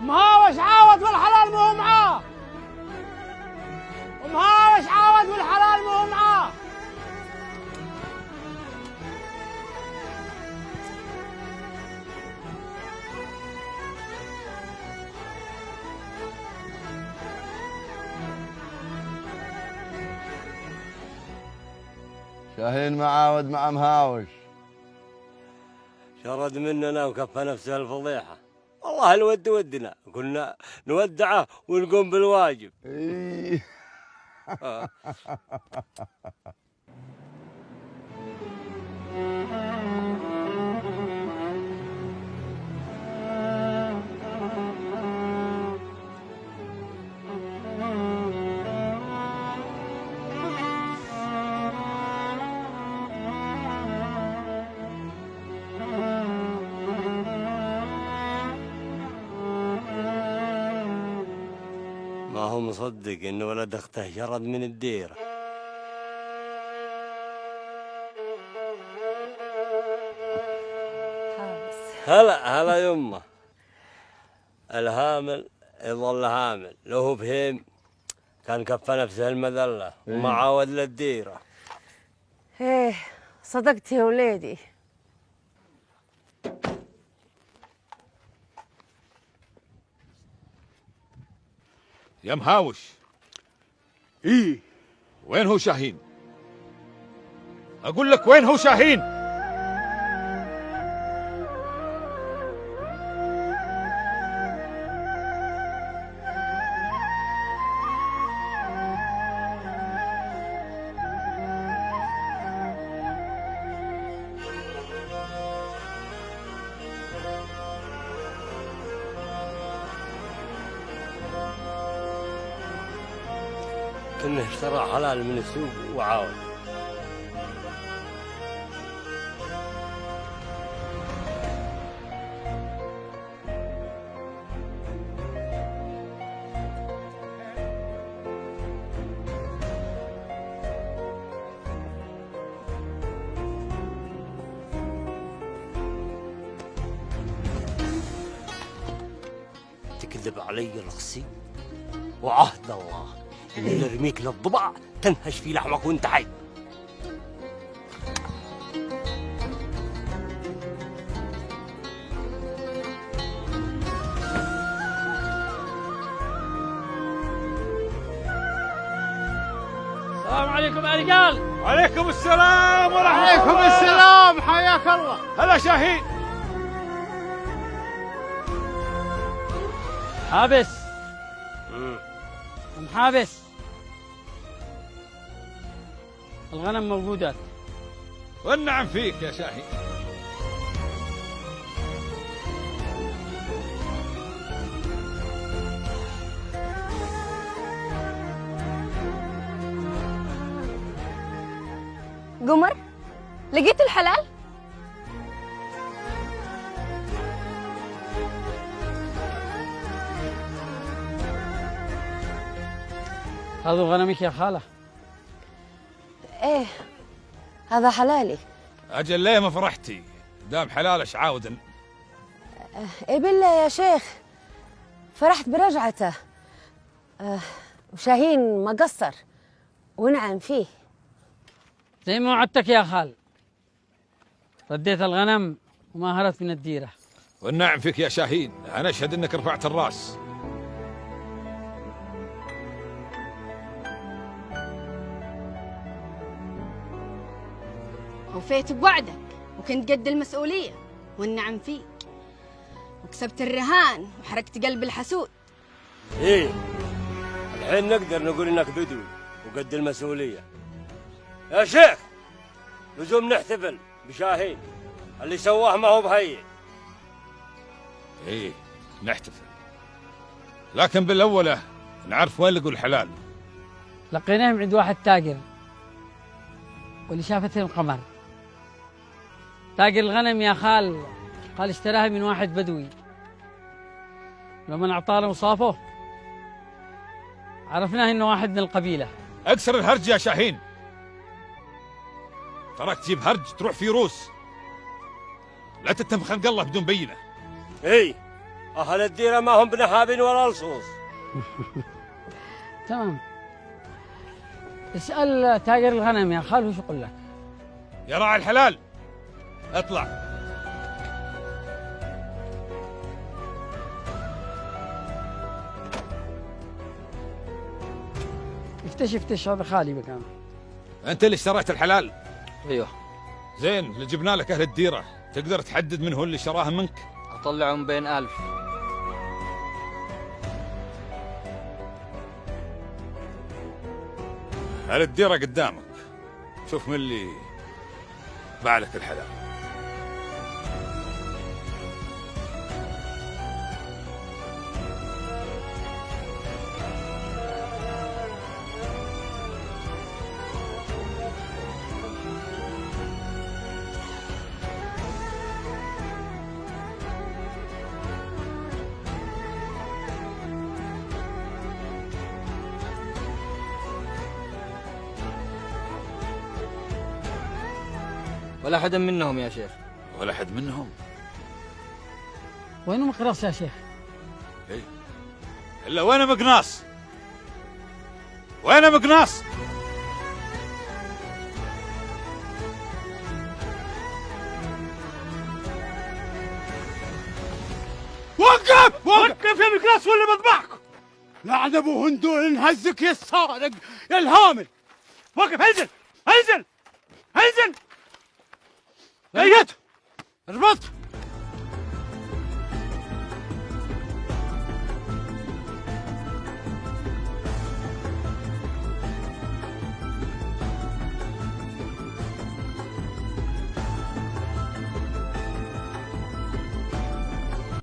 مهاوش عاود والحلال مو معاه، ومهاوش عاود والحلال مو معاه. شاهين معاود مع مهاوش، شرد مننا وكفى نفسه الفضيحة. والله الود ودنا كنا نودعه ونقوم بالواجب. إيه. ما هو مصدق إن ولد أخته شرد من الديرة. هلا يمه. الهامل يظل هامل، لو هو فهم كان كفى نفسه المذلة وما عاود للديرة. ايه صدقت يا وليدي. يا مهاوش. ايه وين هو شاهين؟ اقول لك وين هو شاهين؟ كأنه اشترى حلال من السوق وعاود. تكذب علي رخصي وعهد الله اللي نرميك للضبع تنهش في لحمك وانت حي. السلام عليكم يا رجال. عليكم السلام ورحمة عليكم الله. السلام، حياك الله. هلا شاهين. حابس حابس، الغنم موجودات. والنعم فيك يا شاهين. قمر لقيت الحلال؟ هذا غنمك يا خالة؟ ايه هذا حلالي. اجل ليه ما فرحتي؟ دام حلالش عاودا. ايه بالله يا شيخ فرحت برجعته. وشاهين ما قصر ونعم فيه. زي ما وعدتك يا خال، رديت الغنم وما هرت من الديرة. والنعم فيك يا شاهين، انا اشهد انك رفعت الراس. وفيت بوعدك وكنت قد المسؤولية والنعم فيك، وكسبت الرهان وحركت قلب الحسود. ايه الحين نقدر نقول انك بدوي وقد المسؤولية. يا شيخ لزوم نحتفل بشاهين، اللي سواه ما هو بهين. ايه نحتفل، لكن بالاولى نعرف وين لقوا الحلال. لقيناهم عند واحد تاجر، واللي شافته القمر. تاجر الغنم يا خال قال اشتراها من واحد بدوي، لما اعطانا وصافه عرفناه انه واحد من القبيله. اكسر الهرج يا شاهين، تراك تجيب هرج تروح في روس، لا تتهم خلق الله بدون بينه. ايه أهل الديرة ما هم بنحابين ولا لصوص. تمام. اسأل تاجر الغنم يا خال وش يقول لك. يا راعي الحلال اطلع. افتش هذا خالي مكانه. انت اللي اشتريت الحلال؟ ايوه. زين، اللي جبنا لك اهل الديره، تقدر تحدد من هو اللي شراها منك؟ اطلعهم بين 1000. اهل الديره قدامك، شوف من اللي باع لك الحلال. ولا حدا منهم يا شيخ. ولا حد منهم؟ وين مقراص يا شيخ؟ ايه الا وين مقناص؟ وين مقناص؟ وقف يا مقناص ولا بذبحكم. لعن ابو هندول نهزك يا السارق يا الهامل. وقف، انزل انزل انزل. ايته اربط.